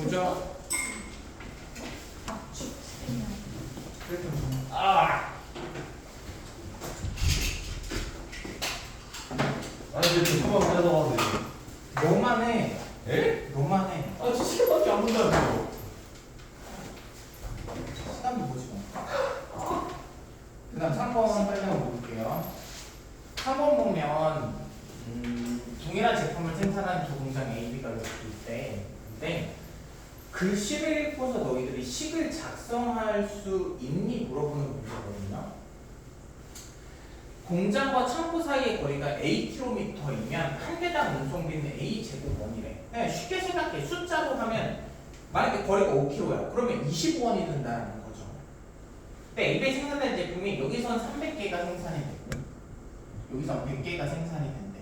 보죠. 아. 아니 근데 저 한번 빼서 너만해. 에? 너만해. 아 진짜 시간밖에 안 본다고. 시간이 뭐지 뭐. 그 다음 3번 빨리 한번 볼게요. 3번 보면 동일한 제품을 생산하는 두 공장 A, B가 이렇게 있대. 근데 그 식을 읽고서 너희들이 식을 작성할 수 있니? 물어보는 문제거든요. 공장과 창고 사이의 거리가 Akm이면 한 개당 운송비는 A제곱원이래. 그냥 쉽게 생각해. 숫자로 하면 만약에 거리가 5km야. 그러면 25원이 든다는 거죠. 근데 AB에 생산된 제품이 여기선 300개가 생산이 됐고 여기선 100개가 생산이 된대.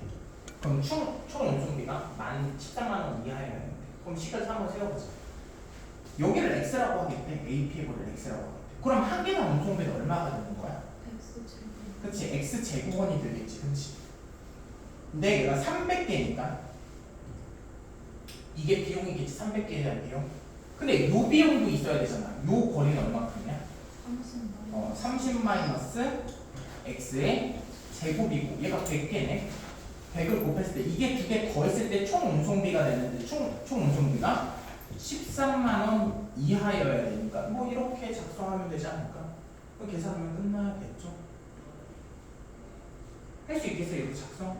그럼 총 운송비가 13만 원 이하여야 되는데 그럼 식을 한번 세워보자. 여기를 X라고 하겠대. AP를 X라고 하겠대. 그럼 한 개당 운송비는 얼마가 되는 거야? 그치, X제곱원이 되겠지, 그치? 근데 얘가 300개니까 이게 비용이겠지, 300개에 대한 비용. 근데 요 비용도 있어야 되잖아. 요 거리는 얼마큼이야? 30 마이너스 X의 제곱이고 얘가 100개네. 100을 곱했을 때 이게 두 개 더했을 때 총 운송비가 되는데 총 운송비가 13만 원 이하여야 되니까 뭐 이렇게 작성하면 되지 않을까? 그 계산하면 끝나겠죠? 할 수 있겠어요, 이거 작성?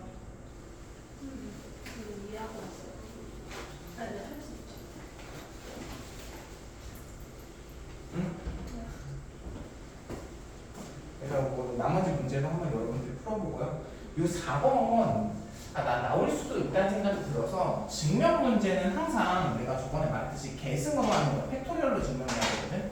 이해하고 왔어요. 네, 할 수 있죠. 응? 그래서 뭐 나머지 문제도 한번 여러분들이 풀어보고요. 요 4번 나 나올 수도 있다는 생각이 들어서 증명 문제는 항상 내가 저번에 말했듯이 계승으로 하는 거 팩토리얼로 증명해야 되거든.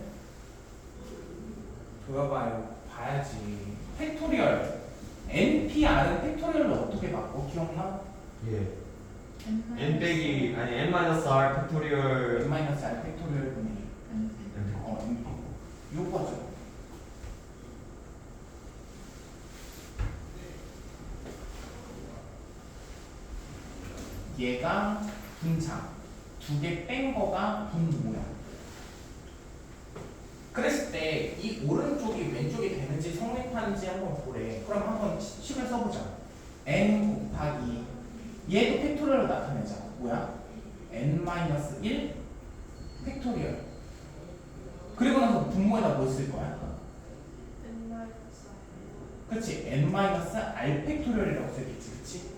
보여봐요. 봐야지. 팩토리얼 NPR은 팩토리얼로 어떻게 바꿔? 기억나? 예. n 빼기 아니 n 마이너스 r 팩토리얼 n-r 팩토리얼 분의 NP 요거죠. 얘가 분장 두 개 뺀 거가 분모야. 그랬을 때 이 오른쪽이 왼쪽이 되는지 성립하는지 한번 보래. 그럼 한번 식을 써보자. n 곱하기 얘도 팩토리얼로 나타내자. 뭐야? n-1 팩토리얼. 그리고 나서 분모에다 뭐 쓸 거야? 그치? n-r 팩토리얼이라고 써야겠지. 그치?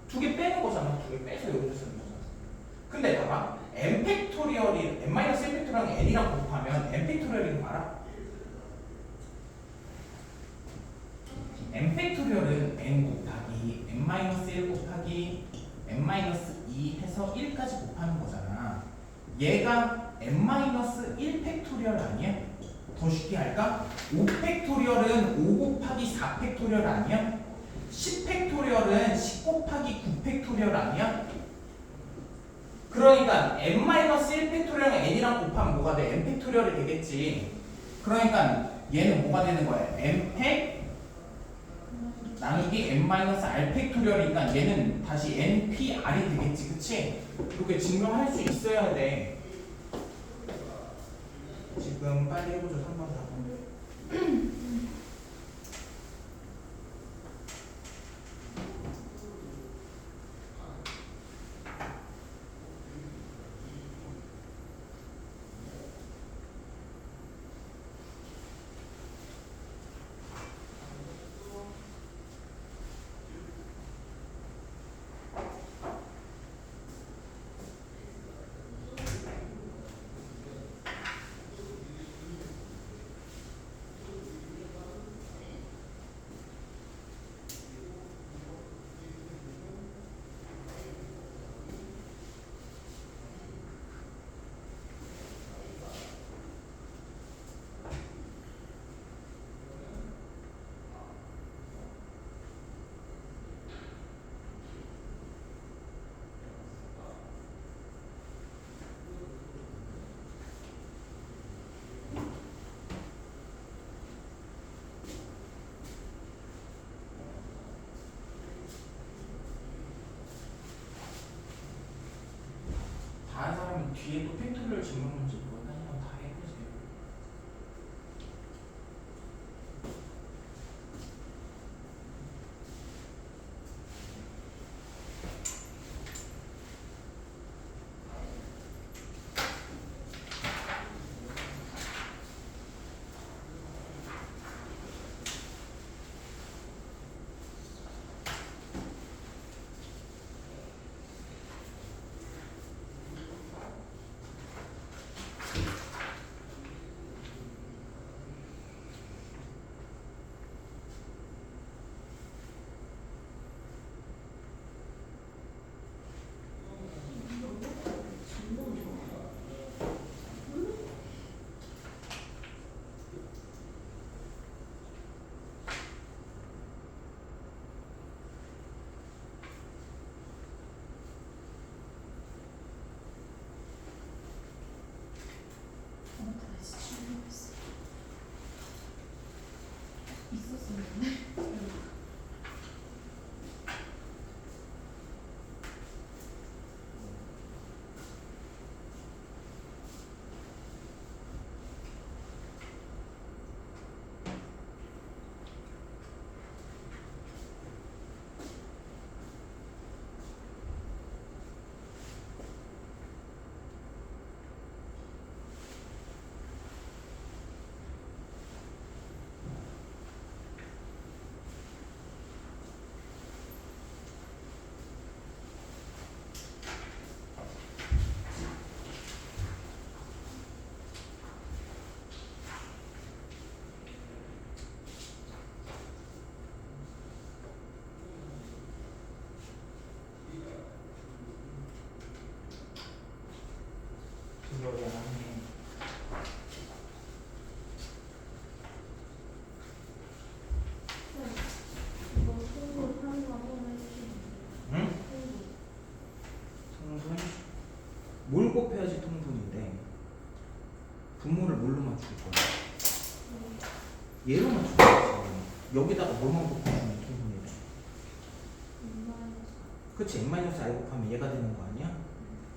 두 개 빼는 거잖아. 두 개 빼서 여기서 쓰는 거잖아. 근데 봐봐. n 팩토리얼이 n-1 팩토리얼이랑 n이랑 곱하면 n 팩토리얼인 거 알아? n 팩토리얼은 n 곱하기 n-1 곱하기 n-2 해서 1까지 곱하는 거잖아. 얘가 n-1 팩토리얼 아니야? 더 쉽게 할까? 5 팩토리얼은 5 곱하기 4 팩토리얼 아니야? 10 팩토리얼은 10 곱하기 9 팩토리얼 아니야? 그러니까 n-1 팩토리얼은 n이랑 곱하면 뭐가 돼? n 팩토리얼이 되겠지. 그러니까 얘는 뭐가 되는 거야? n 팩 나누기 n-r 팩토리얼이니까 얘는 다시 npr이 되겠지. 그치? 이렇게 증명할 수 있어야 돼. 지금 빨리 해보죠. 3번 4번. 뒤에 또 팩토리얼 증명 문제 그거 한번 다 해보세요. 있었었는데. 이거 양해. 이거 통보 하는 거 한번 해주시면 응? 통보. 통분? 뭘 곱해야지 통분인데? 분모를 뭘로 맞출 거야? 얘로 맞출 거지. 여기다가 뭐만 곱해주면 통분이 돼? 그치? n-r 곱하면 얘가 되는 거 아니야?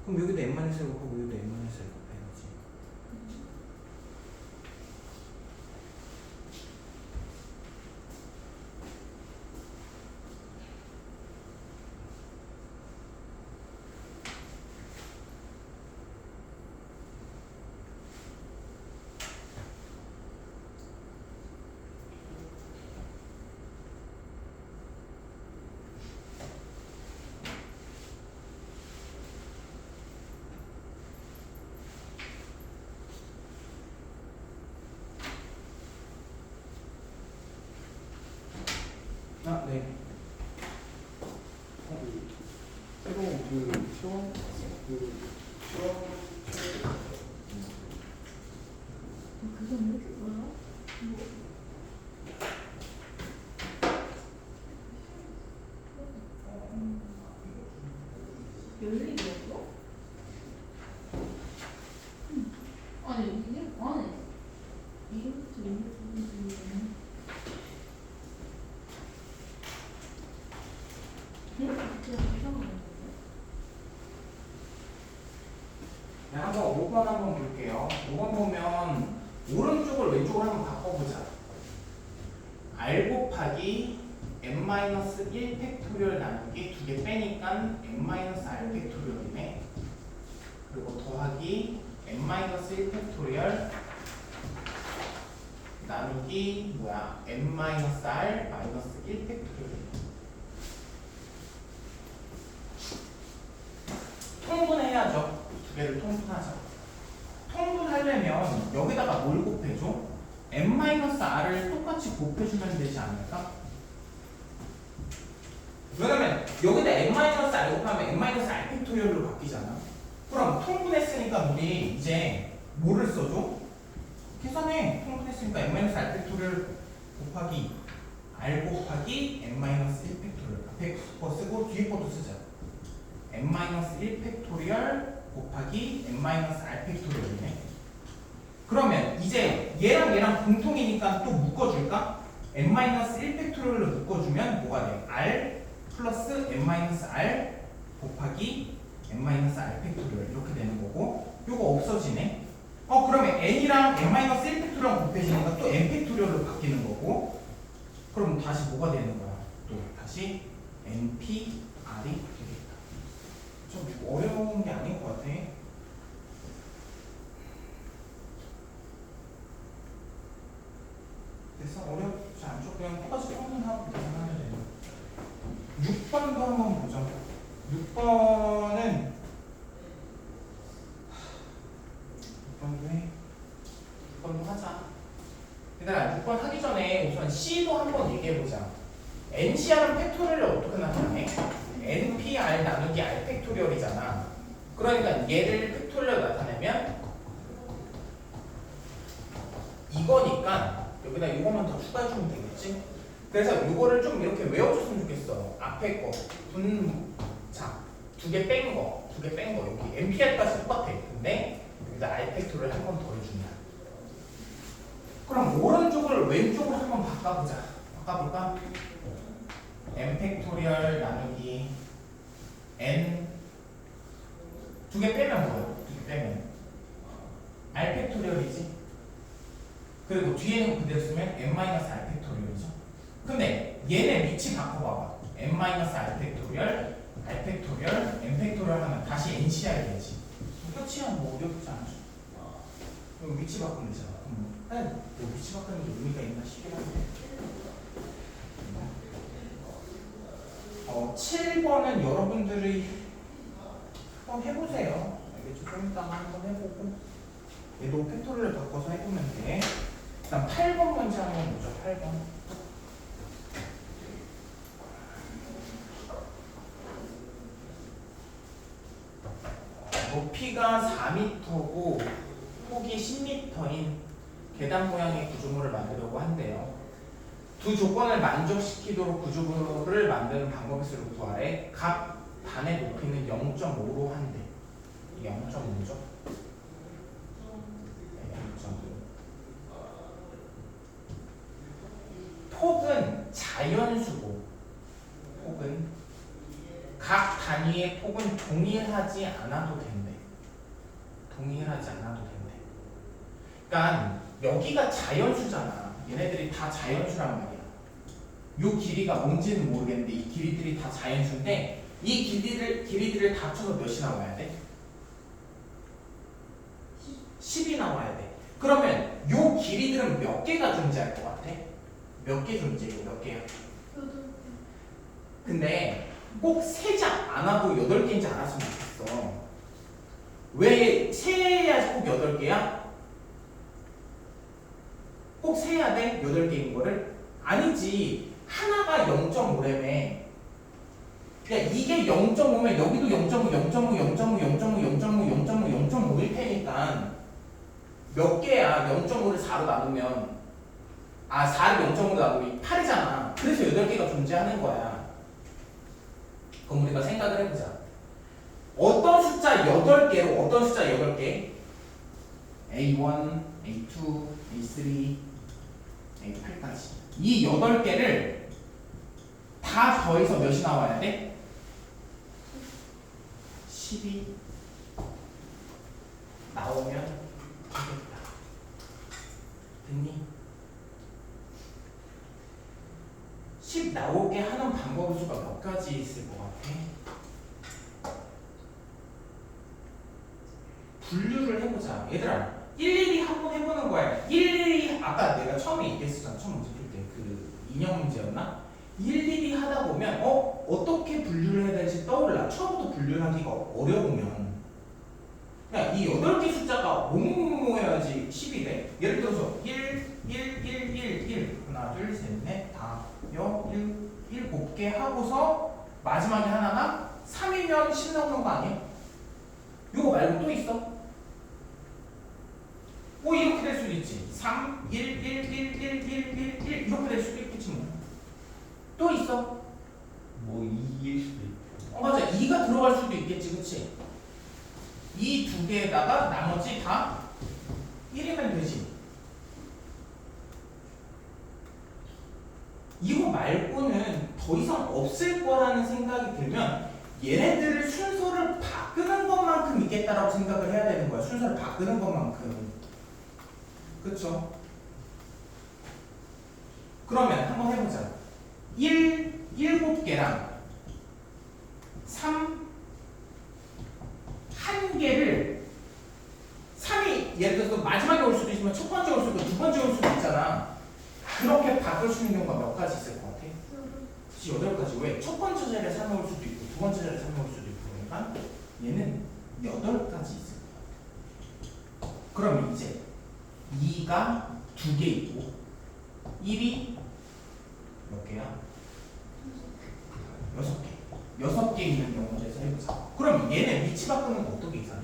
그럼 여기도 n-r 곱하고 여기도 n-r 곱해야지. 아, 네. 새로운 그 시험 그게 왜 이렇게 뭐야? 열리겠어? 아니 이게 아니 이름부터 이름부터 그냥 이상한 건데. 네, 한번 5번 한번 볼게요. 5번 보면 오른쪽을 왼쪽으로 한번 바꿔보자. r 곱하기 n-1 팩토리얼 나누기 두 개 빼니까 n-r 팩토리얼이네. 그리고 더하기 n-1 팩토리얼 나누기 뭐야? n-r 마이너스 1 팩토리얼이네. 통분해야죠. 두 개를 통분하자. 통분하려면 여기다가 뭘 곱해줘? n-r을 똑같이 곱해주면 되지 않을까? 왜냐면 여기다 n-r 곱하면 n-r 팩토리얼로 바뀌잖아. 그럼 통분했으니까 우리 이제 뭐를 써줘? 계산해. 통분했으니까 n-r 팩토리얼 곱하기 r 곱하기 n-1 팩토리얼. 앞에 거 쓰고 뒤에 것도 쓰자. n-1 팩토리얼 곱하기 n-r 팩토리얼이네. 그러면 이제 얘랑 공통이니까 또 묶어줄까? n-1 팩토리얼로 묶어주면 뭐가 돼? r 플러스 n-r 곱하기 n-r 팩토리얼 이렇게 되는 거고, n이랑 n-1 팩토리얼 곱해지니까 또 n 팩토리얼로 바뀌는 거고 그럼 다시 뭐가 되는 거야? 또 다시 np r이 되겠다. 좀 어려운 게 아닌 것 같아. 됐어? 어렵지 않죠? 그냥 똑같이 평균하고 계산하면 돼요. 6번도 한번 보자. 6번은 6번도 해. 6번도 하자. 얘들아 6번 하기 전에 우선 C도 한번 얘기해보자. NCR은 팩토리얼이 어떻게 나타나네? NPR 나누기 R 팩토리얼이잖아. 그러니까 얘를 팩토리얼 나타내면 이거니까 여기다 이거만 더 추가해주면 되겠지? 그래서 이거를 좀 이렇게 외워줬으면 좋겠어. 앞에 거 자, 두 개 뺀 거 여기 NPR까지 똑같아. 근데 여기다 R 팩토리얼 한 번 더 해준다. 그럼 오른쪽을 왼쪽으로 한번 바꿔볼까? n 팩토리얼 나누기 n 두 개 빼면 뭐야? 두 개 빼면 r 팩토리얼이지. 그리고 뒤에는 그대로 쓰면 n-r 팩토리얼이죠. 근데 얘네 위치 바꿔봐봐. n-r 팩토리얼, r 팩토리얼, n 팩토리얼 하면 다시 NCR이 되지. 끝이야. 뭐 어렵지 않죠. 그럼 위치 바꾸면 되잖아. 뭐 위치 바꾸는 게 의미가 있나 싶긴 한데. 7번은 여러분들이 한번 해보세요. 알겠죠? 좀 이따가 한번 해보고 얘도 팩토리를 바꿔서 해보면 돼. 그다음 8번 문제 한번 보죠. 8번. 높이가 4m고 폭이 10m인 계단 모양의 구조물을 만들려고 한대요. 두 조건을 만족시키도록 구조물을 만드는 방법의 수를 구하래. 각 단의 높이는 0.5로 한대. 이게 0.5죠? 0.5. 폭은 자연수고, 폭은 각 단위의 폭은 동일하지 않아도 된대. 동일하지 않아도 된대. 그러니까 여기가 자연수잖아. 얘네들이 다 자연수란 말이야. 요 길이가 뭔지는 모르겠는데 이 길이들이 다 자연수인데 이 길이들을 다 합쳐서 몇이 나와야 돼? 10이 나와야 돼. 그러면 요 길이들은 몇 개가 존재할 것 같아? 몇 개 존재해? 몇 개야? 근데 꼭 세지 않아도 8개인지 알았으면 좋겠어. 왜 세야 꼭 8개야? 꼭 세야 돼? 8개인 거를? 아니지. 하나가 0.5래매. 그러니까 이게 0.5면 여기도 0.5, 0.5, 0.5, 0.5, 0.5, 0.5, 0.5일 테니까 몇 개야? 0.5를 4로 나누면 4를 0.5로 나누면 8이잖아. 그래서 8개가 존재하는 거야. 그럼 우리가 생각을 해보자. 어떤 숫자 8개로 어떤 숫자 8개? A1, A2, A3, A8까지. 이 8개를 다 더해서 몇이 나와야 돼? 10이 나오면 되겠다. 됐니? 10 나오게 하는 방법의 수가 몇 가지 있을 것 같아? 분류를 해보자. 얘들아, 일일이 한번 해보는 거야. 일일이 아까 내가 처음에 얘기했었잖아. 처음 문제 풀 때 그 인형 문제였나? 일일이 하다 보면 어떻게 분류를 해야 될지 떠올라. 처음부터 분류를 하기가 어려우면 그냥 이 8개 숫자가 뭐해야지 10이 돼. 예를 들어서 1, 1, 1, 1, 1 하나, 둘, 셋, 넷, 다, 여, 7개 하고서 마지막에 하나가 3이면 10 나오는 거 아니야? 이거 말고 또 있어? 뭐 이렇게 될 수도 있지. 3, 1, 1, 1, 1, 1, 1, 1 이렇게 될 수도 있겠지 뭐. 또 있어? 뭐 2일 수도 있고. 맞아. 2가 들어갈 수도 있겠지. 그치? 이 두 개에다가 나머지 다 1이면 되지. 이거 말고는 더 이상 없을 거라는 생각이 들면 얘네들을 순서를 바꾸는 것만큼 있겠다라고 생각을 해야 되는 거야. 순서를 바꾸는 것만큼. 그쵸? 그러면 한번 해보자. 7개랑 3, 한 개를 3이 예를 들어서 마지막에 올 수도 있지만 첫 번째 올 수도 있고 두 번째 올 수도 있잖아. 그렇게 바꿀 수 있는 경우가 몇 가지 있을 것 같아? 그치, 8가지. 왜? 첫 번째 자리에 3이 올 수도 있고 두 번째 자리에 3이 올 수도 있고 그러니까 얘는 8가지 있을 것 같아. 그럼 이제 2가 2개 있고 1이 몇 개야? 6개. 6개 있는 경우에서 해보자. 그럼 얘네 위치 바꾸는 거 어떻게 이상해?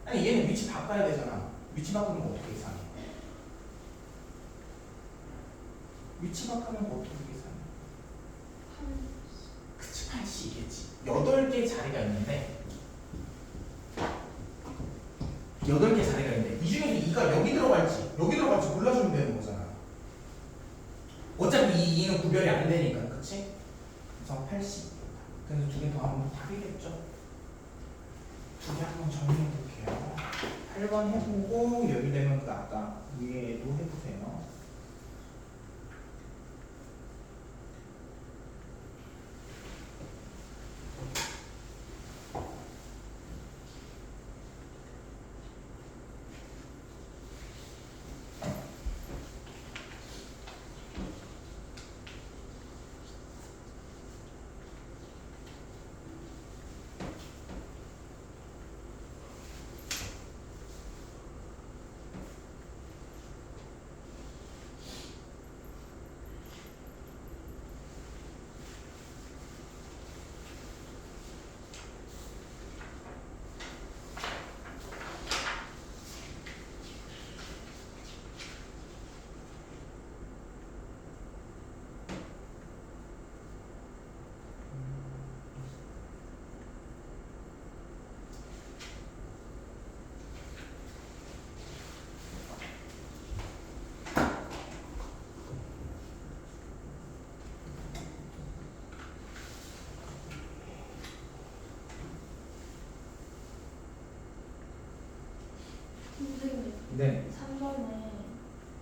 아니 얘는 위치 바꿔야 되잖아. 위치 바꾸는 거 어떻게 이상해? 위치 바꾸는 거 어떻게 이상해? 그치, 8이겠지. 8개 자리가 있는데 8개 자리가 있는데 이 중에서 2가 여기 들어갈지 골라주면 되는 거잖아. 어차피 이 2는 구별이 안 되니까, 그치? 그래서 80. 그래서 두 개 더 하면 답이겠죠? 두 개 한번 정리해 볼게요. 8번 해보고 여기 되면 그 아까 위에도 해보세요. 선생님, 네. 3번에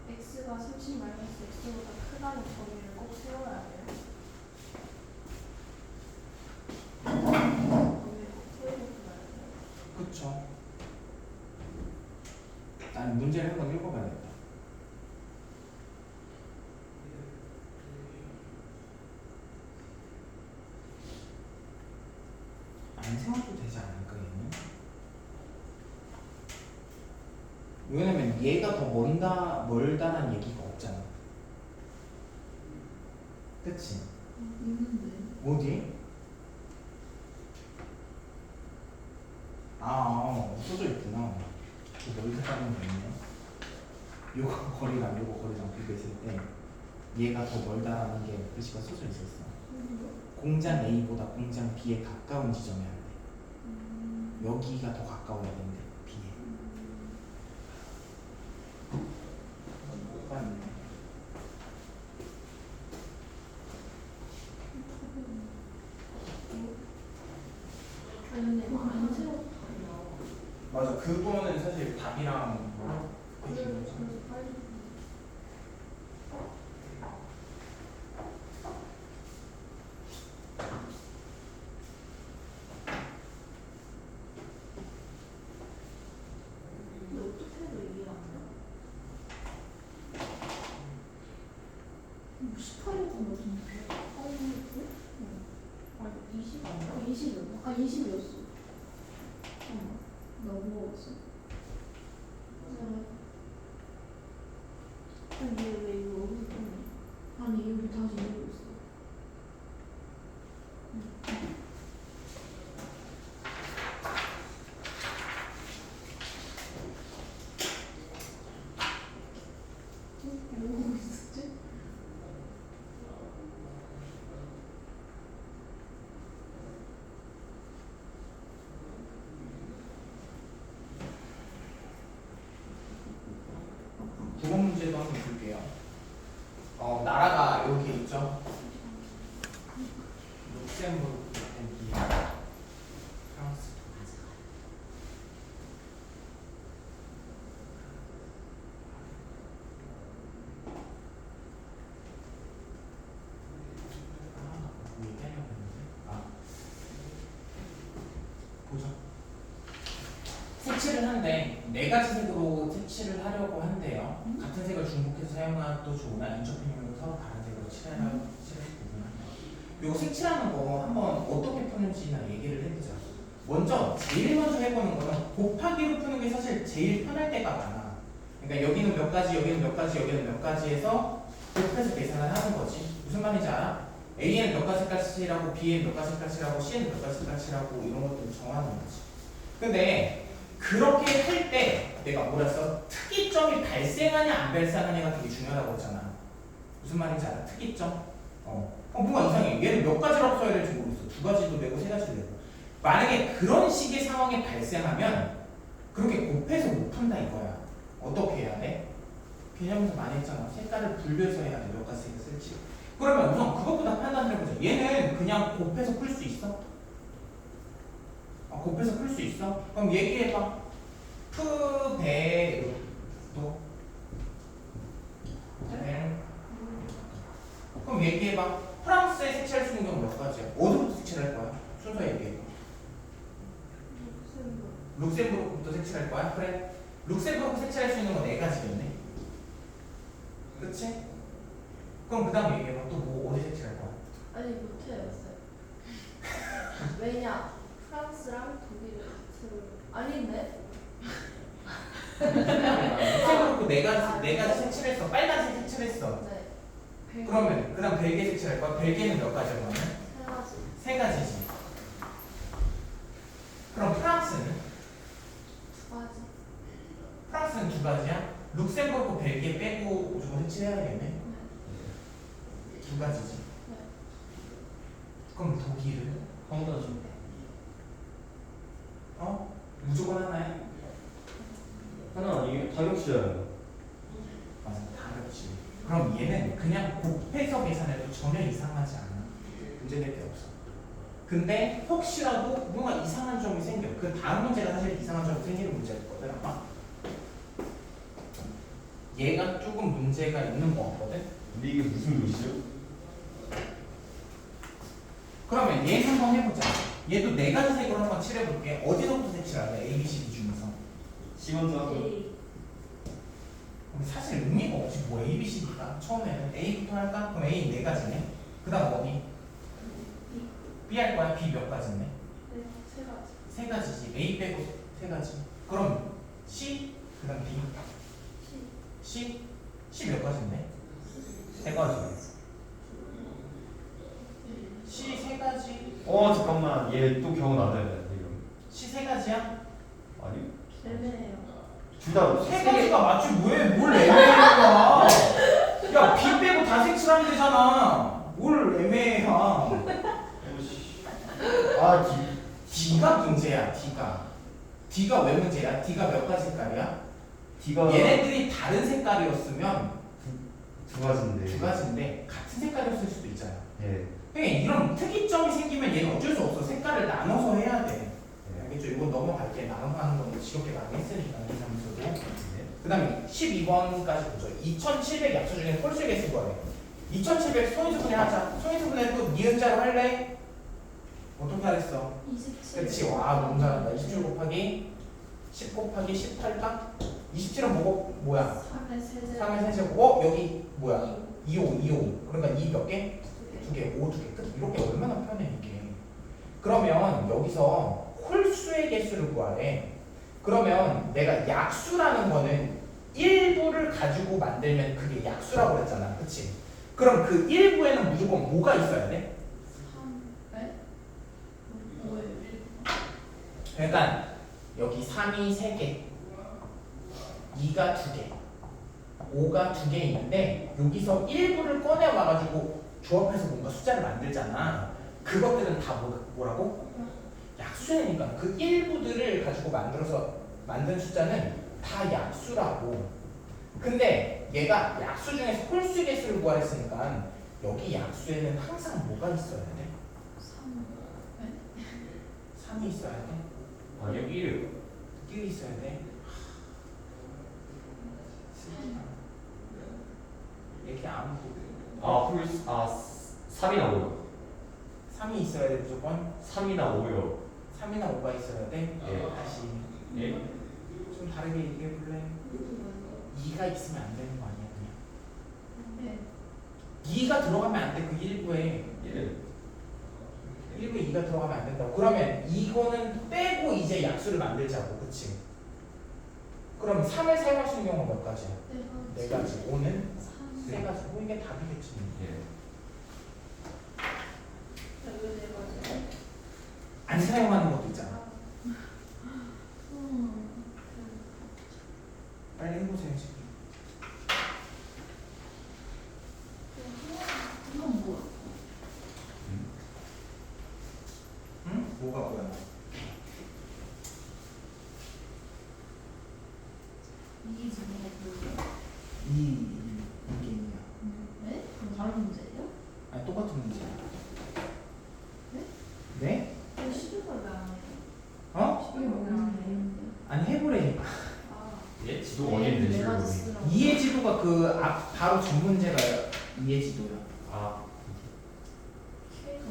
x가 30 마이너스 x보다 크다는 범위를 꼭 세워야 돼요. 범위를 꼭 세우고 풀어야 돼요. 그쵸. 아니 문제를 한번 읽어봐야겠다. 안 세워도 되지 않을까 얘는? 왜냐면 얘가 더 멀다는 얘기가 없잖아. 그치? 있는데. 어디? 없어져 있구나. 그 멀다는 거 있네. 요거 거리랑 요거 거리랑 비교했을 때 얘가 더 멀다라는 게 글씨가 써져 있었어. 공장 A보다 공장 B에 가까운 지점이야 돼. 여기가 더 가까워야 되는데 B에. 못 봤네. 근데 안 세워도 맞아, 그거는 사실 답이랑 그래서 빨리. 근데 어떻게 해도 이해가 안 돼. 18였던 것 같은데. 아니 20 아니야? 20이었나? 아 20이었어. 나 먹었어. 아니 얘왜 이거 어디서 떴니? 아니 여기 다시 읽고 있어. 뭐 있었지? 두 번 문제도 한번 볼게요. 색칠을 한데 네 가지 색으로 색칠을 하려고 한대요. 같은 색을 중복해서 사용해도 좋으나 인접해용으로 서로 다른 색으로 칠하려고 구분한다. 요거 색칠하는 거 한번 어떻게 푸는지나 얘기를 해보자. 제일 먼저 해보는 거는 곱하기로 푸는 게 사실 제일 편할 때가 많아. 그러니까 여기는 몇 가지, 여기는 몇 가지, 여기는 몇 가지 해서 곱해서 계산을 하는 거지. 무슨 말인지 알아? A는 몇 가지까지 칠하고 B는 몇 가지까지 칠하고 C는 몇 가지까지 칠하고 이런 것들을 정하는 거지. 근데 그렇게 할 때 내가 뭐라 했어? 특이점이 발생하냐 안 발생하냐가 되게 중요하다고 했잖아. 무슨 말인지 알아? 특이점? 뭔가 이상해. 얘는 몇 가지라고 써야 될지 모르겠어. 두 가지도 되고 세 가지도 되고. 만약에 그런 식의 상황이 발생하면 그렇게 곱해서 못 푼다 이거야. 어떻게 해야 돼? 개념에서 많이 했잖아. 색깔을 분류해서 해야 돼. 몇 가지 색을 쓸지. 그러면 우선 그것보다 판단을 해보자. 얘는 그냥 곱해서 풀 수 있어? 곱해서 풀 수 있어? 그럼 얘기해봐. 푸, 배, 그럼 얘기해봐. 프랑스에 색칠할 수 있는 경우 몇 가지야? 어디부터 색칠할 거야? 순서 얘기해봐. 룩셈부르크부터 색칠할 거야? 그래. 룩셈부르크 색칠할 수 있는 거 네 가지겠네. 그치? 그럼 그 다음에 얘기해봐. 또 뭐 어디 색칠할 거야? 아니 못해요 쌤. 왜냐 프랑스랑 독일을 아닌데? 룩셈부르크 네 가지 색칠했어. 빨간색 색칠했어. 네. 그러면 그 다음 벨기에 색칠할 거야? 벨기에는 몇 가지야 그러면? 세 가지. 세 가지지. 그럼 프랑스는? 두 가지. 프랑스는 두 가지야? 룩셈부르크, 벨기에 빼고 무조건 색칠해야겠네. 네. 두 가지지. 네. 그럼 독일은? 황다지. 무조건 하나야? 하나 아니에요? 다격시야예요. 맞아, 다르지. 그럼 얘는 그냥 곱해서 계산해도 전혀 이상하지 않아. 문제될 게 없어. 근데 혹시라도 뭔가 이상한 점이 생겨. 그 다음 문제가 사실 이상한 점이 생기는 문제일 거든 아마. 얘가 조금 문제가 있는 거 같거든? 근데 이게 무슨 글씨요? 그러면 얘 한번 해보자. 얘도 네 가지 색으로 한번 칠해볼게. 어디서부터 색칠할래? A, B, C, D 중에서. C 먼저 하고. 근데 사실 의미가 없지. 뭐 A, B, C, D가 처음에는 A부터 할까? 그럼 A 네 가지네. 그 다음 뭐니? B 할 거야? B 몇 가지네? 네. 세 가지. 세 가지지. A 빼고 세 가지. 그럼 C, 그 다음 D. C? C 몇 가지인데? 세 가지. C 세 가지. 잠깐만. 얘 또 경우 나눠야 돼 지금. C 세 가지야? 아니? 애매해요. 둘다 세 가지가 맞지. 뭘 애매해야. 야, B 빼고 다 색칠하면 되잖아. 뭘 애매해야. D가 문제야. D가 왜 문제야? D가 몇 가지 색깔이야? D가 얘네들이 다른 색깔이었으면 두 가지인데. 두 가지인데 같은 색깔이었을 수도 있잖아. 예. 그러니까 이런 특이점이 생기면 얘는 어쩔 수 없어. 색깔을 나눠서 해야 돼. 알겠죠? 이건 넘어갈게. 나눠서 하는 건 지겹게 많이 했으니까 계산서도. 그 다음에 12번까지 보죠. 2700 약수 중에 홀수에 쓴 거래. 2700 소인수분해 하자. 소인수분해도 니은자로 할래? 어떻게 하랬어? 27. 그렇지. 와, 너무 잘한다. 27 곱하기 10 곱하기 18딱? 27은 뭐야? 3의 세제. 3의 세제곱. 여기 뭐야? 2호. 그러니까 2 몇 개? 두 개, 5 두 개. 끝. 이렇게 얼마나 편해 이게. 그러면 여기서 홀수의 개수를 구하래. 그러면 내가 약수라는 거는 일부를 가지고 만들면 그게 약수라고 그랬잖아. 그치? 그럼 그 일부에는 무조건 뭐가 있어야 돼? 3에? 뭐예요? 그러니까 여기 3이 3개, 2가 2개, 5가 2개 있는데 여기서 일부를 꺼내 와가지고 조합해서 뭔가 숫자를 만들잖아. 그것들은 다 뭐라고? 약수니까 그 일부들을 가지고 만든 숫자는 다 약수라고. 근데 얘가 약수 중에서 홀수 개수를 구하랬으니까 여기 약수에는 항상 뭐가 있어야 돼? 3이 있어야 돼? 아니요 1이요. 1이 있어야 돼? 이렇게 아무도 3이나 5요. 3이 있어야 돼 무조건? 3이나 5요. 3이나 5가 있어야 돼? 예. 다시 예? 좀 다르게 얘기해 볼래? 2가 있으면 안 되는 거 아니야 그냥? 네. 2가 들어가면 안 돼 그 일부에. 예. 1부에 2가 들어가면 안 된다고. 그러면 이거는 빼고 이제 약수를 만들자고, 그치? 그럼 3을 사용할 수 있는 경우가 몇 가지야? 네 가지. 5는 3 가지고 이게 답이겠지. 예. 안 사용하는 것도 있잖아. 빨리 해보세요 지금. 이건 뭐야? 응? 뭐가 뭐야? 이게 지금 뭐야? 이게 있냐? 네? 그럼 다른 문제예요? 아니 똑같은 문제야. 네? 네? 왜 11번 왜안 해요? 어? 11번 왜안 해요? 아니 해보래니까. 아, 예? 지도 원인데 네 지도 가지 원인. 쓰라고. 이해지도가 그 앞 바로 전 문제가 이해지도야. 아. K가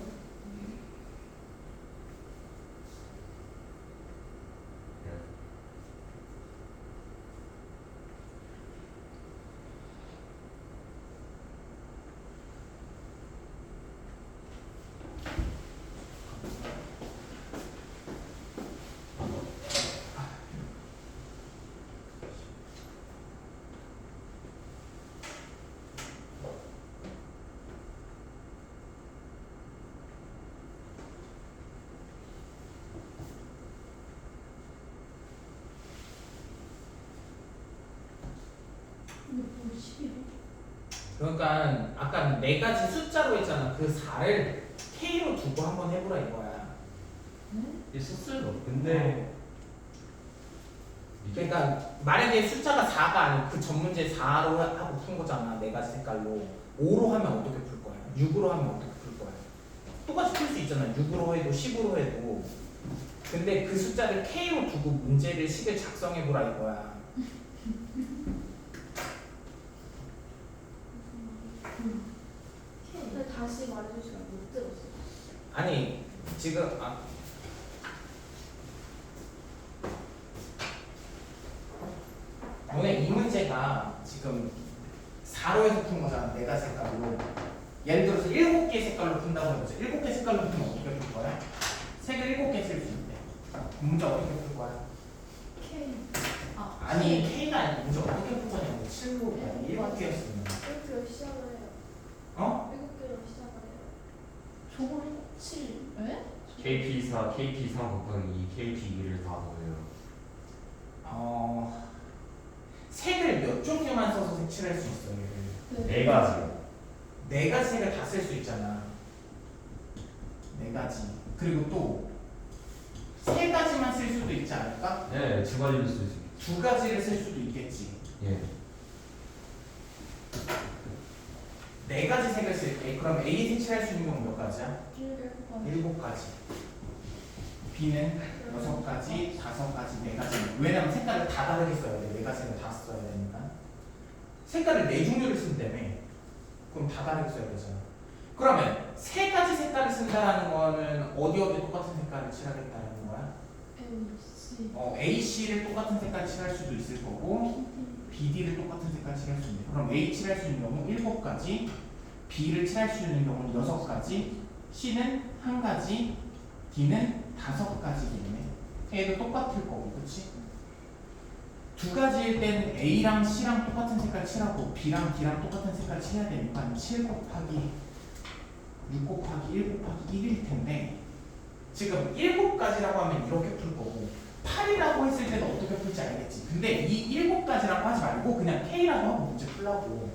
근데 뭐 11호? 그러니까 아까 네 가지 숫자로 했잖아. 그 4를 K로 두고 한번 해보라 이거야. 네? 있었어요. 근데 그러니까 만약에 숫자가 4가 아니고 그 전 문제 4로 하고 푼 거잖아. 네 가지 색깔로. 5로 하면 어떻게 풀 거야? 6으로 하면 어떻게 풀 거야? 똑같이 풀 수 있잖아. 6으로 해도 10으로 해도. 근데 그 숫자를 K로 두고 문제를 식을 작성해 보라 이거야. 근데 다시 말해주시면 못 들었어요. 아니 지금 너네 이 문제가 지금 4로 해서 푼 거잖아. 네 가지 색깔로. 예를 들어서 7개 색깔로 푼다고 해보자. 7개 색깔로 푸면 어떻게 풀 거야? 색을 7개 쓸 수 있대. 문제 어떻게 풀 거야? K. 아니 K가 아니고 문제 어떻게 풀 거냐고. 7로 7개였으면 7개로 시작을 해요. 어? 7개로 시작을 해요. 저걸 7. 왜? KP4, KP3 곱하기 2, KP2를 다 넣어요. 색을 몇 종류만 써서 색칠할 수 있어 얘를. 네 가지요. 네 가지 색을 다 쓸 수 있잖아. 네 가지. 그리고 또 세 가지만 쓸 수도 있지 않을까? 네, 두 가지를 쓸 수 있어요. 두 가지를 쓸 수도 있겠지. 예. 네 가지 색을 쓸 때 그럼 A 색칠할 수 있는 경우 몇 가지야? 7번. 7가지. B는 6가지, 5가지, 4가지. 왜냐면 색깔을 다 다르게 써야 돼. 네 가지를 다 써야 되니까. 색깔을 네 종류를 쓴다며. 그럼 다 다르게 써야 되잖아. 그러면 세 가지 색깔을 쓴다는 거는 어디 똑같은 색깔을 칠하겠다는 거야? MC. A, C를 똑같은 색깔 칠할 수도 있을 거고 B, D를 똑같은 색깔 칠할 수 있는데 그럼 A 칠할 수 있는 경우 7가지, B를 칠할 수 있는 경우는 6가지, C는 1가지, D는 5가지겠네. 얘도 똑같을 거고, 그치? 두 가지일 때는 A랑 C랑 똑같은 색깔 칠하고 B랑 D랑 똑같은 색깔 칠해야 되니까 7 곱하기 6 곱하기 1 곱하기 1일 텐데 지금 7가지라고 하면 이렇게 풀 거고 8이라고 했을 때는 어떻게 풀지 알겠지? 근데 이 7가지라고 하지 말고 그냥 K라고 하고 문제 풀라고.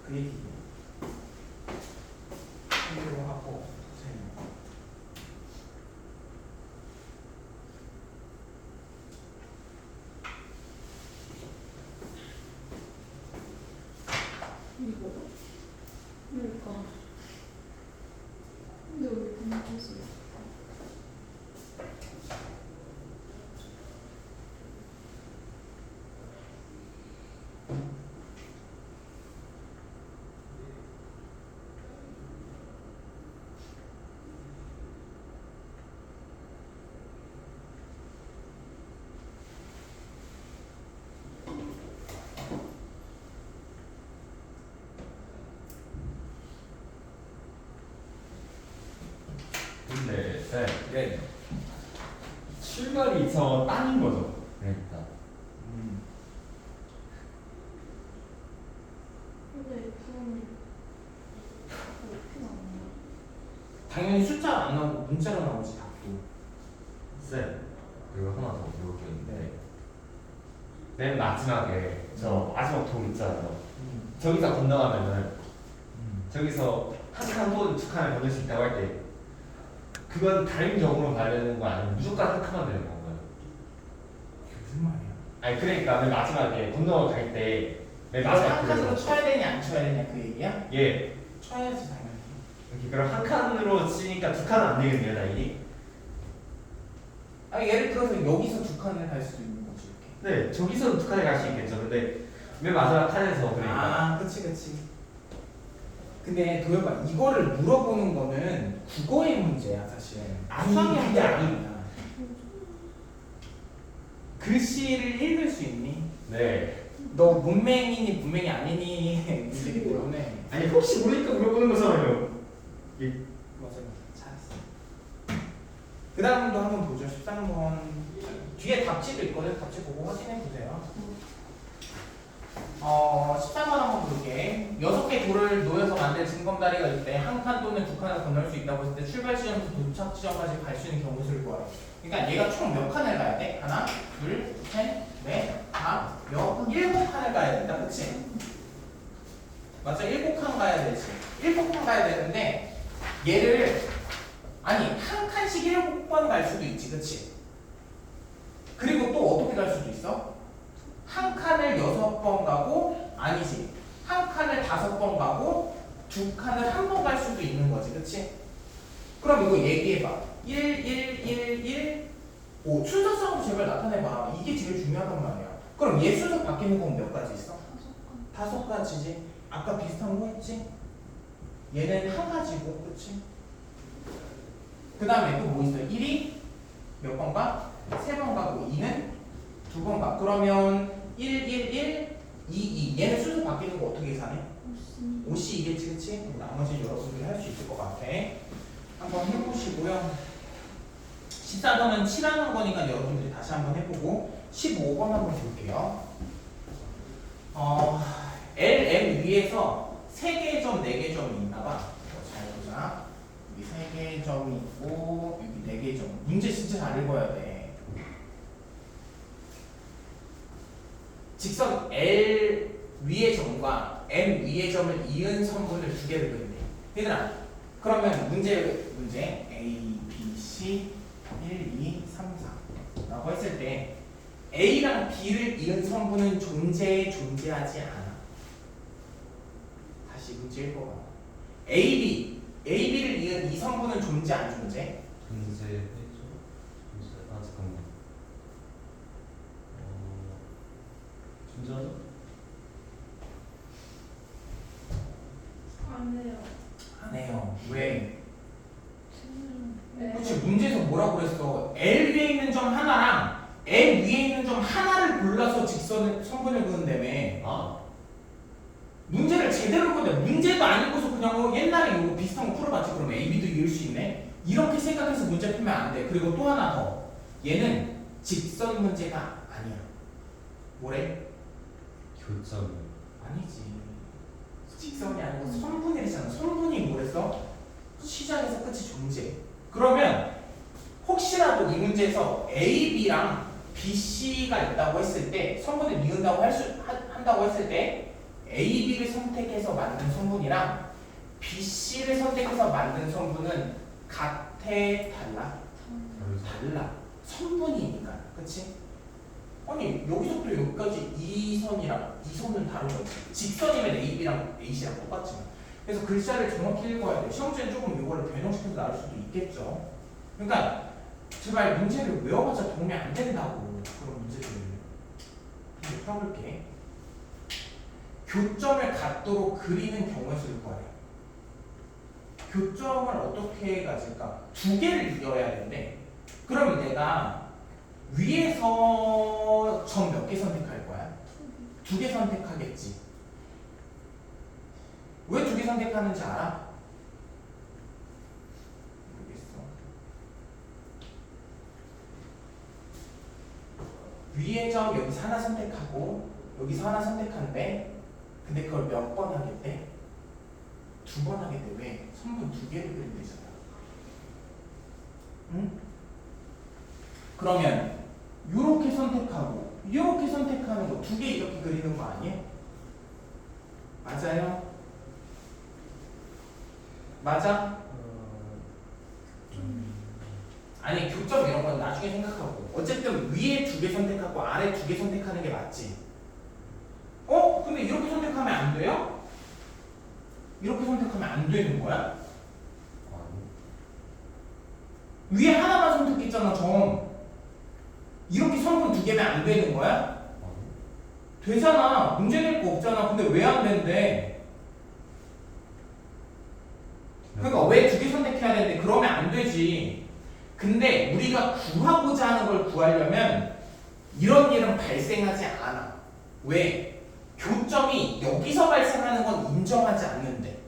그 얘기예요. K로 하고 이거요? 그러니까. 근데 왜 공부했어요? 네. 출발이 저 땅인 거죠. 그러니까. 근데 F는 어떻게 나오냐? 당연히 숫자로 안 나오고 문자로 나오지 답도. 쌤 그리고 하나 더 배울 게 있는데 맨 마지막에 저 마지막 도 있잖아요. 저기서 건너가면은 저기서 한 칸 또는 두 칸을 건널 수 있다고 할 때 그건 다른 경우로 가려는 거 아니면 무조건 한 칸만 되는 건가요? 그게 무슨 말이야? 아니 그러니까 맨 마지막에 건너갈 때 맨 그걸 마지막 한 칸으로 그래서 쳐야 되냐 안 쳐야 되냐 그 얘기야? 예 쳐야지 당연히. 이렇게 그럼 한 칸으로 치니까 두 칸은 안 되겠네요 나이리. 아니 예를 들어서 여기서 두 칸을 갈 수도 있는 거지 이렇게. 네 저기서는 두 칸에 갈 수 있겠죠. 근데 맨 마지막 칸에서 그러니까 아, 그치. 근데 도엽아, 이거를 물어보는 거는 국어의 문제야, 사실. 아니, 수학의 그게 문제 아니- 아니야. 글씨를 읽을 수 있니? 네 너 문맹이니 문맹이 아니니 문제기 때문에. 아니 혹시 모르니까 물어보는 거잖아요. 맞아, 잘했어. 그 다음도 한번 보죠. 13번. 뒤에 답지도 있거든. 답지 보고 확인해 보세요. 13번 한번 볼게. 6개 돌을 놓여서 만든 징검다리가 있을 때 한 칸 또는 두 칸을 건널 수 있다고 했을 때 출발 지점부터 도착 지점까지 갈 수 있는 경우 수를 구하래. 그러니까 얘가 총 몇 칸을 가야 돼? 하나, 둘, 셋, 넷, 다, 여, 7칸을 가야 된다. 그치? 맞죠? 7칸 가야 되지. 7칸 가야 되는데 얘를 아니 한 칸씩 7번 갈 수도 있지. 그치? 그리고 또 어떻게 갈 수도 있어? 한 칸을 6번 가고 아니지 한 칸을 5번 가고 두 칸을 한 번 갈 수도 있는 거지 그치? 그럼 이거 얘기해봐 1 5 순서상으로 제발 나타내봐. 이게 제일 중요하단 말이야. 그럼 얘 순서 바뀌는 건 몇 가지 있어? 5가지지. 아까 비슷한 거 했지? 얘는 한 가지고 그치? 그 다음에 또 뭐 있어? 1이 몇 번 가? 3번 가고 2는 2번 가. 그러면 1 2 얘는 순서 바뀌는 거 어떻게 계산해? 5C이겠지 그치? 나머지 여러분들이 할 수 있을 것 같아. 한번 해보시고요. 14번은 칠하는 거니까 여러분들이 다시 한번 해보고 15번 한번 볼게요. LM 위에서 3개의 점, 4개의 점이 있나봐. 잘 보자. 여기 3개의 점이 있고 여기 4개의 점. 문제 진짜 잘 읽어야 돼. 직선 L 위의 점과 M 위의 점을 이은 선분을 2개를 그린대. 얘들아, 그러면 문제 A, B, C 1, 2, 3, 4 라고 했을 때 A랑 B를 이은 선분은 존재하지 않아. 다시 문제 읽어봐. AB를 이은 이 성분은 존재 안 존재? 존재해줘. 아 잠깐만. 존재하죠? 안 돼요. 안 해요. 왜? 네. 그치, 문제에서 뭐라고 그랬어? L 위에 있는 점 하나랑 M 위에 있는 점 하나를 골라서 성분을 그은다며. 아 문제를 제대로 보는데 문제도 안 읽고서 그냥 옛날에 이거 비슷한 거 풀어봤지. 그럼 A, B도 이을 수 있네. 이렇게 생각해서 문제 풀면 안 돼. 그리고 또 하나 더. 얘는 직선 문제가 아니야. 뭐래? 교점. 아니지. 직선이 아니고 선분이랬잖아. 선분이 뭐랬어? 시작에서 끝이 존재. 그러면 혹시라도 이 문제에서 A, B랑 B, C가 있다고 했을 때 선분을 이은다고 한다고 했을 때 A, B를 선택해서 만든 성분이랑 B, C를 선택해서 만든 성분은 같아, 달라? 달라. 성분이니까. 그치? 아니 여기서부터 여기까지 이 선을 다룬 거지. 직선이면 A, B랑 A, C랑 똑같지만. 그래서 글자를 정확히 읽어야 돼. 시험지는 조금 이거를 변형시켜서 나올 수도 있겠죠. 그러니까 제발 문제를 외워봤자 도움이 안 된다고. 그런 문제들을. 이제 풀어볼게. 교점을 갖도록 그리는 경우의 수를 구하래. 교점을 어떻게 가질까? 2개를 이어야 되는데 그러면 내가 위에서 점 몇 개 선택할 거야? 2개 선택하겠지. 왜 2개 선택하는지 알아? 모르겠어. 위에 점 여기서 하나 선택하고 여기서 하나 선택한대. 근데 그걸 몇 번 하겠대? 2번 하겠대. 왜? 선분 2개를 그리면 되잖아. 응? 그러면 요렇게 선택하고 요렇게 선택하는 거 2개 이렇게 그리는 거 아니에요? 맞아요? 맞아? 아니 교점 이런 건 나중에 생각하고 어쨌든 위에 2개 선택하고 아래 2개 선택하는 게 맞지. 근데 이렇게 선택하면 안 돼요? 이렇게 선택하면 안 되는 거야? 아니. 위에 하나만 선택했잖아. 점 이렇게 선분 2개면 안 되는 거야? 아니. 되잖아. 문제 될 거 없잖아. 근데 왜 안 된대? 그러니까 왜 2개 선택해야 되는데 그러면 안 되지. 근데 우리가 구하고자 하는 걸 구하려면 이런 일은 발생하지 않아. 왜? 교점이 여기서 발생하는 건 인정하지 않는데.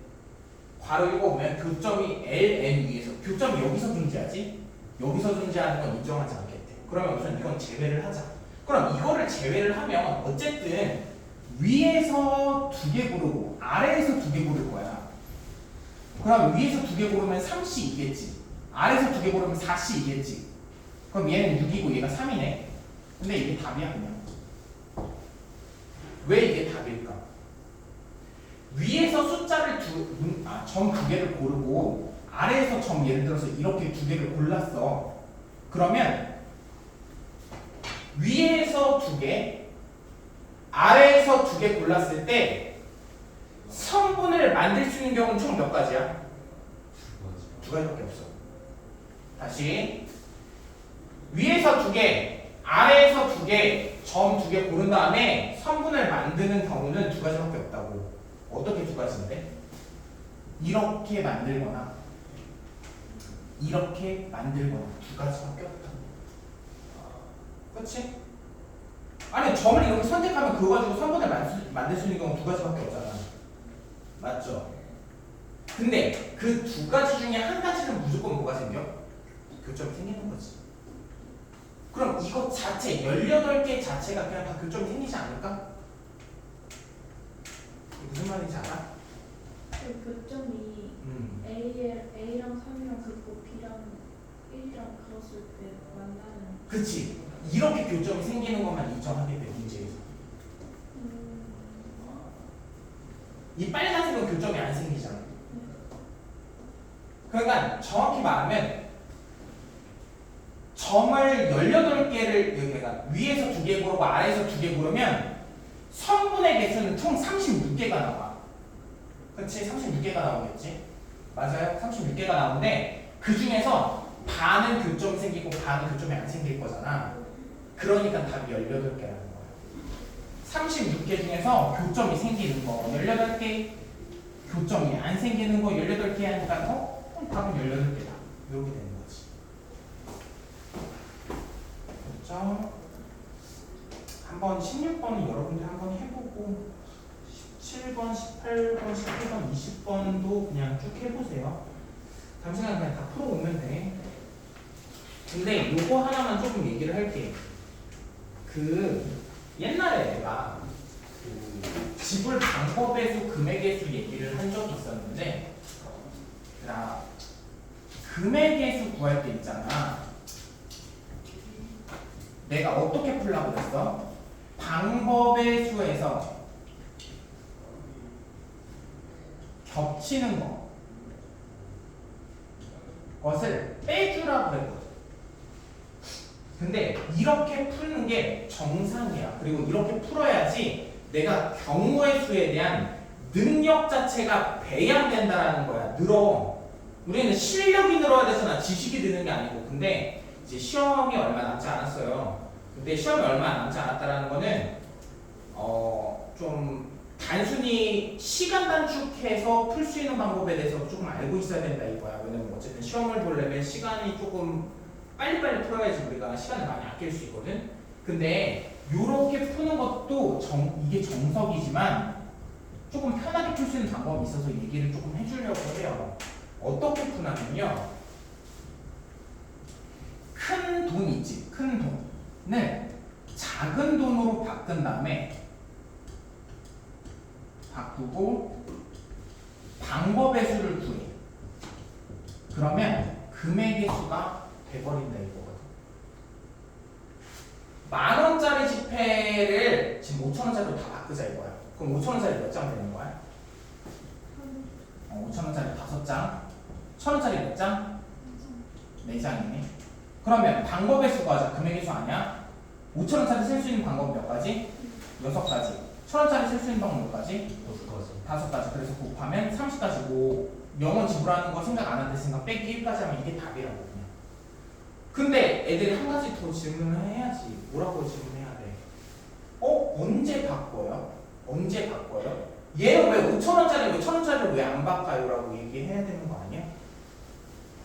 괄호 읽어보면 교점이 LN 위에서 교점이 여기서 존재하지 여기서 존재하는 건 인정하지 않겠대. 그러면 우선 이건 제외를 하자. 그럼 이거를 제외를 하면 어쨌든 위에서 2개 고르고 아래에서 2개 고를 거야. 그럼 위에서 2개 고르면 3C이겠지. 아래에서 2개 고르면 4C이겠지. 그럼 얘는 6이고 얘가 3이네. 근데 이게 답이야 그냥. 왜 이게 답일까? 위에서 숫자를 점 2개를 고르고 아래에서 점 예를 들어서 이렇게 2개를 골랐어. 그러면 위에서 2개, 아래에서 2개 골랐을 때 성분을 만들 수 있는 경우는 총 몇 가지야? 2가지밖에 없어. 다시 위에서 2개, 아래에서 2개, 점 2개 고른 다음에 성분을 만드는 경우는 2가지밖에 없다고. 어떻게 2가지인데? 이렇게 만들거나 이렇게 만들거나 2가지밖에 없다. 그렇지? 아니 점을 이렇게 선택하면 그거 가지고 성분을 만들 수 있는 경우 2가지밖에 없잖아. 맞죠? 근데 그 2가지 중에 한 가지는 무조건 뭐가 생겨? 교점이 생기는 거지. 그럼 이거 자체 18개 자체가 그냥 다 교점이 생기지 않을까? 무슨 말인지 알아? 그 교점이 A랑 3이랑 긋고 B랑 1이랑 그었을 때 만나는. 그치? 이렇게 교점이 생기는 것만 인정하게 돼 문제에서. 이 빨간색은 교점이 안 생기잖아. 그러니까 정확히 말하면 점을 18개를 여기가 위에서 2개 고르고 아래에서 2개 고르면 성분의 개수는 총 36개가 나와. 그렇지? 36개가 나오겠지? 맞아요? 36개가 나오는데 그 중에서 반은 교점이 생기고 반은 교점이 안 생길 거잖아. 그러니까 답이 18개라는 거야. 36개 중에서 교점이 생기는 거 18개, 교점이 안 생기는 거 18개 하니까 답은 18개다. 이렇게 되는 거지. 그렇죠? 한번 16번은 여러분들 한번 해보고 17번, 18번, 19번, 20번도 그냥 쭉 해보세요. 잠시만 그냥 다 풀어오면 돼. 근데 요거 하나만 조금 얘기를 할게. 그 옛날에 내가 그 지불 방법의 수, 금액의 수 얘기를 한 적이 있었는데 나 금액의 수 구할 때 있잖아. 내가 어떻게 풀라고 그랬어? 방법의 수에서 겹치는 것을 빼주라고 그랬거든. 근데 이렇게 푸는 게 정상이야. 그리고 이렇게 풀어야지 내가 경우의 수에 대한 능력 자체가 배양된다라는 거야. 늘어. 우리는 실력이 늘어야 되잖아. 지식이 느는 게 아니고. 근데 이제 시험이 얼마 남지 않았어요. 근데 시험이 얼마 남지 않았다라는 거는 좀 단순히 시간 단축해서 풀 수 있는 방법에 대해서 조금 알고 있어야 된다 이거야. 왜냐면 어쨌든 시험을 보려면 시간이 조금 빨리빨리 풀어야지 우리가 시간을 많이 아낄 수 있거든. 근데 요렇게 푸는 것도 이게 정석이지만 조금 편하게 풀 수 있는 방법이 있어서 얘기를 조금 해주려고 해요. 어떻게 푸냐면요. 큰 돈 있지. 큰 돈을 바꾼 다음에 바꾸고 방법의 수를 구해. 그러면 금액의 수가 돼버린다 이거거든. 10,000원짜리 지폐를 지금 5,000원짜리로 다 바꾸자 이거야. 그럼 5,000원짜리 몇 장 되는 거야? 5,000원짜리 5장. 1,000원짜리 몇 장? 4장이네. 그러면 방법의 수가 하자. 금액의 수 아니야? 5,000원짜리 쓸 수 있는 방법 몇 가지? 6가지. 1,000원짜리 쓸 수 있는 방법 몇 가지? 5가지. 그래서 곱하면 30가지고 0원 지불하는 거 생각 안 한다 생각 빼기 1까지 하면 이게 답이라고 그냥. 근데 애들이 한 가지 더 질문을 해야지. 뭐라고 질문해야 돼? 언제 바꿔요? 언제 바꿔요? 얘는 왜 5,000원짜리 왜 1,000원짜리를 왜 안 바꿔요? 라고 얘기해야 되는 거 아니야?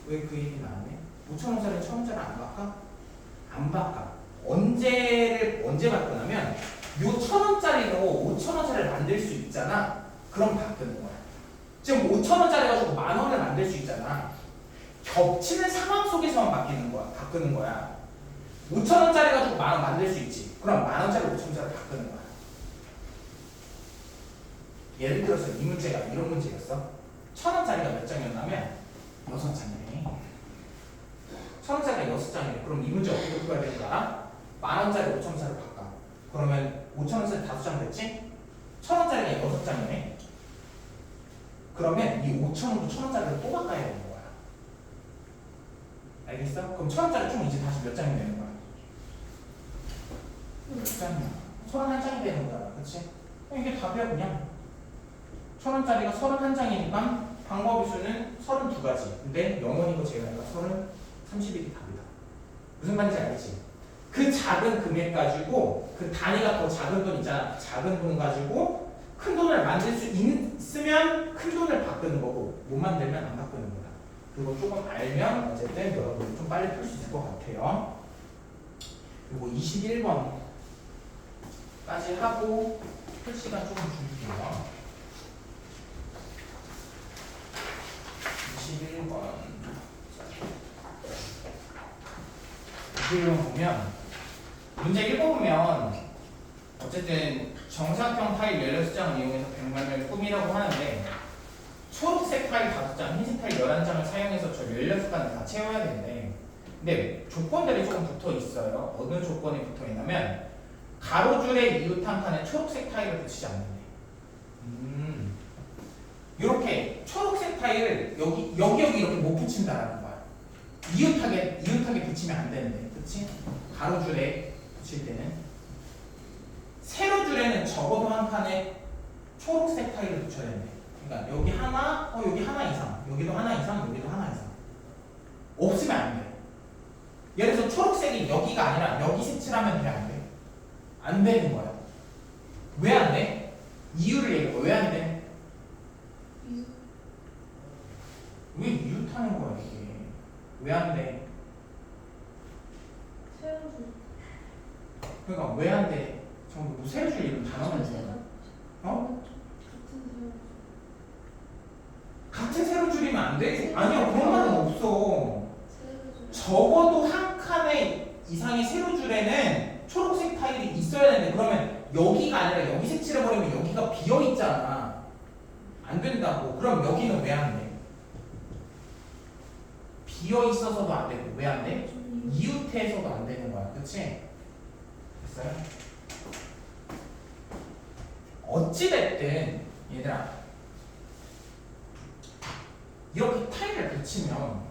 왜 그 얘기는 안 해? 5,000원짜리 1,000원짜리 안 바꿔? 안 바꿔. 언제 바꾸냐면 요 1,000원짜리로 5,000원짜리를 만들 수 있잖아. 그럼 바꾸는 거야. 지금 5,000원짜리 가지고 10,000원을 만들 수 있잖아. 겹치는 상황 속에서만 바꾸는 거야. 5,000원짜리 가지고 10,000원 만들 수 있지. 그럼 10,000원짜리 5,000원짜리 바꾸는 거야. 예를 들어서 이 문제가 이런 문제였어. 1,000원짜리가 몇 장이었냐면 6장이네. 1,000원짜리가 6장이네. 그럼 이 문제 어떻게 풀어야 되는 줄 알아? 10,000원짜리 5,000원짜리 바꿔. 그러면 5,000원짜리 5장 됐지? 1,000원짜리가 6장이네. 그러면 이 5,000원도 1,000원짜리로 또 바꿔야 되는 거야. 알겠어? 그럼 1,000원짜리 총 이제 다시 몇 장이 되는 거야? 몇 장이야? 31장이 되는 거야. 그치? 이게 답이야 그냥. 1,000원짜리가 31장이니까 방법의 수는 32가지. 근데 0원이고 제외하니까 30일이 답이다. 무슨 말인지 알겠지? 그 작은 금액 가지고 그 단위가 더 작은 돈 있잖아. 작은 돈 가지고 큰 돈을 만들 수 있으면 큰 돈을 바꾸는 거고 못 만들면 안 바꾸는 거다. 그거 조금 알면 어쨌든 여러분이 좀 빨리 풀 수 있을 것 같아요. 그리고 21번까지 하고 풀 시간 조금 줄게요. 21번 보면 문제 읽어보면 어쨌든 정사각형 타일 16장을 이용해서 백말을 꾸미라고 하는데 초록색 타일 5장, 흰색 타일 11장을 사용해서 저 16칸을 다 채워야 되는데 근데 조건들이 조금 붙어 있어요. 어느 조건이 붙어 있냐면 가로줄에 이웃한 칸에 초록색 타일을 붙이지 않는데 이렇게 초록색 타일을 여기 이렇게 못 붙인다라는 거야. 이웃하게 붙이면 안 되는데, 그렇지? 가로줄에 붙일 때는 세로줄에는 적어도 한 칸에 초록색 타일을 붙여야 되는데, 그러니까 여기 하나, 여기 하나 이상, 여기도 하나 이상, 여기도 하나 이상 없으면 안 돼. 예를 들어서 초록색이 여기가 아니라 여기 색칠하면 돼, 안 돼? 안 되는 거야. 왜 안 돼? 이유를 얘기해. 왜 안 돼? 왜 이웃하는 거야 이게? 왜 안 돼? 세로줄. 그러니까 왜 안 돼? 정말 뭐 세로줄 이름 다 나오는 거야? 같은 세로줄이면 안 돼? 아니야 그런 말은 없어. 적어도 한 칸의 이상의 세로줄에는 초록색 타일이 있어야 되는데 그러면 여기가 아니라 여기 색칠해버리면 여기가 비어있잖아. 안 된다고. 그럼 여기는 왜 안 돼? 비어있어서도 안 되고 왜 안 돼? 이웃해서도 안 되는 거야. 그치? 됐어요? 어찌됐든 얘들아 이렇게 타일을 붙이면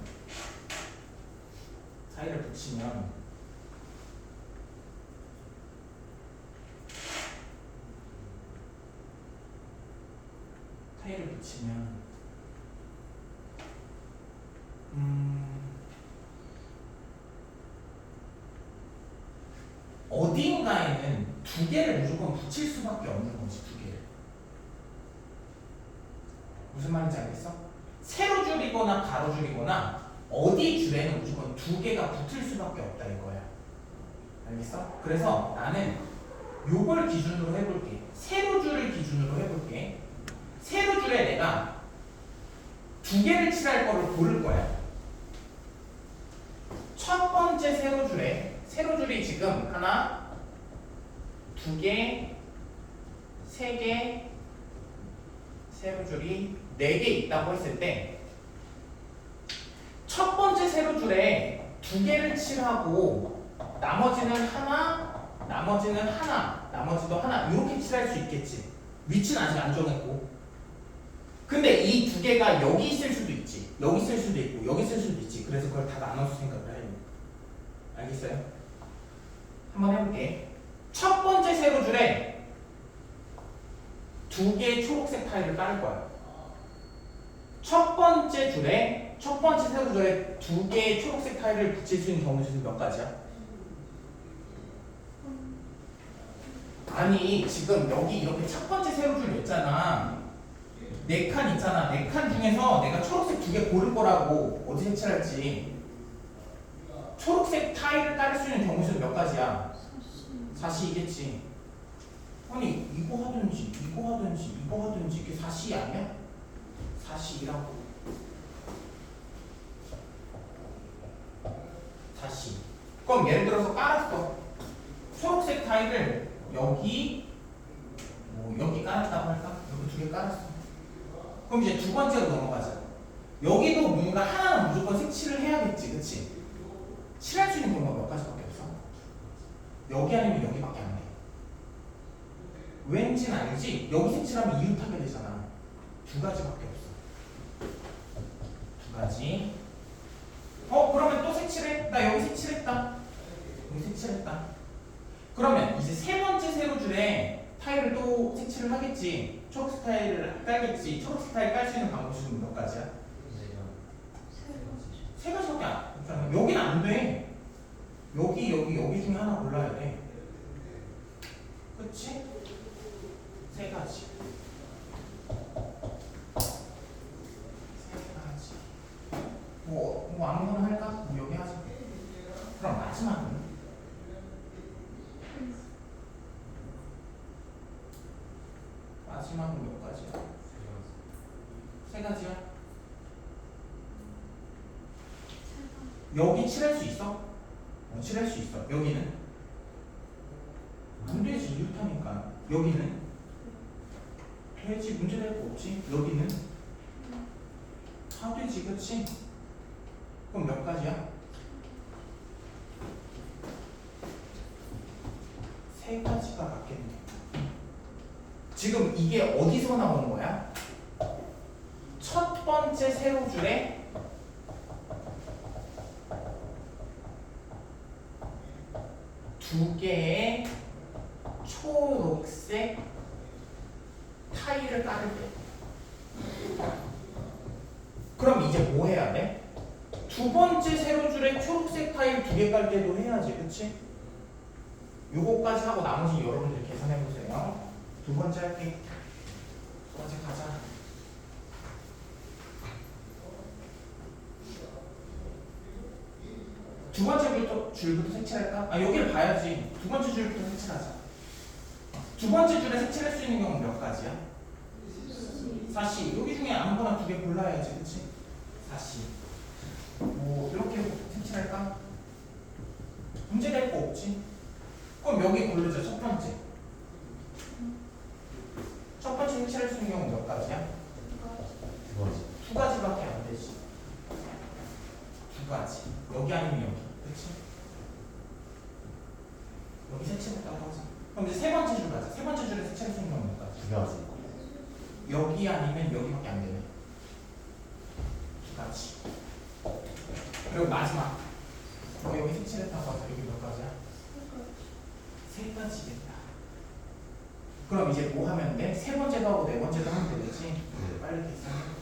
어딘가에는 두 개를 무조건 붙일 수밖에 없는 거지. 두 개를. 무슨 말인지 알겠어? 세로줄이거나 가로줄이거나 어디 줄에는 무조건 두 개가 붙을 수밖에 없다 이거야. 알겠어? 그래서 나는 요걸 기준으로 해볼게. 세로줄을 기준으로 해볼게. 세로줄에 내가 두 개를 칠할 거를 고를 거야. 첫 번째 세로줄이 지금 하나, 2개, 3개, 세로줄이 4개 있다고 했을 때 첫 번째 세로줄에 2개를 칠하고 나머지는 하나, 나머지는 하나, 나머지도 하나 이렇게 칠할 수 있겠지. 위치는 아직 안 정했고. 근데 이 2개가 여기 있을 수도 있지. 여기 있을 수도 있고 여기 있을 수도 있지. 그래서 그걸 다 나눠서 생각을 해야 돼. 알겠어요? 한번 해볼게. 첫 번째 세로줄에 2개의 초록색 타일을 깔을 거야. 첫 번째 세로줄에 2개의 초록색 타일을 붙일 수 있는 경우 수는 몇 가지야? 아니 지금 여기 이렇게 첫 번째 세로줄 있잖아. 4칸 있잖아. 4칸 중에서 내가 초록색 2개 고를 거라고 어디 색칠할지. 초록색 타일을 깔을 수 있는 경우 수는 몇 가지야? 4시이겠지. 아니 이거 하든지 이거 하든지 이거 하든지 이게 4시 아니야? 4시라고. 4시. 그럼 예를 들어서 깔았어. 초록색 타일을 여기 여기 깔았다고 할까? 여기 2개 깔았어. 그럼 이제 두 번째로 넘어가자. 여기도 뭔가 하나는 무조건 색칠을 해야겠지, 그치? 칠할 수 있는 경우가 몇 가지밖에 없어. 여기 아니면 여기밖에 안 돼. 왠지는 알지? 여기 색칠하면 이웃하게 되잖아. 2가지밖에 없어. 2가지. 그러면 또 색칠해? 나 여기 색칠했다. 여기 색칠했다. 그러면 이제 세 번째 세로줄에 타일을 또 색칠을 하겠지. 초록색 타일을 깔겠지. 초록색 타일 깔 수 있는 방법 수는 몇 가지야? 3가지밖에 없잖아. 여기는 안 돼. 여기 중에 하나 골라야 돼. 그치? 3가지. 3가지. 뭐 아무거나 할까? 뭐 여기 하자. 그럼 마지막은 몇 가지야? 3가지야? 여기 칠할 수 있어? 칠할 수 있어. 여기는? 안 되지. 이렇다니까. 여기는? 되지. 문제될 거 없지. 여기는? 다 되지. 그치? 그럼 몇 가지야? 3가지가 맞겠네. 지금 이게 어디서 나온 거야? 첫 번째 세로줄에 두 개의 초록색 타일을 깔을 때. 그럼 이제 뭐 해야 돼? 두 번째 세로줄에 초록색 타일 2개 깔 때도 해야지, 그치? 요거까지 하고 나머지 여러분들 계산해 보세요. 두 번째 할게. 두 번째 가자. 두 번째 줄부터 색칠할까? 여기를 봐야지. 두 번째 줄부터 색칠하자. 두 번째 줄에 색칠할 수 있는 경우는 몇 가지야? 4시. 여기 중에 아무거나 2개 골라야지, 그치? 4시. 뭐 이렇게 색칠할까? 문제될 거 없지? 그럼 여기 고르자. 첫 번째. 첫 번째 색칠할 수 있는 경우는 몇 가지야? 2가지. 2가지밖에 안 되지. 2가지. 여기 아니면 여기. 그치? 여기 색칠했다고 하자. 그럼 이제 세 번째 줄 가자. 세 번째 줄에 색칠할 수 있는 경우는 몇 가지? 2가지. 여기 아니면 여기밖에 안 되네. 2가지. 그리고 마지막. 여기 색칠했다고 하자. 여기 몇 가지야? 3가지겠다. 그럼 이제 뭐 하면 돼? 세 번째도 하고 네 번째도 하면 되겠지? 빨리 계산해.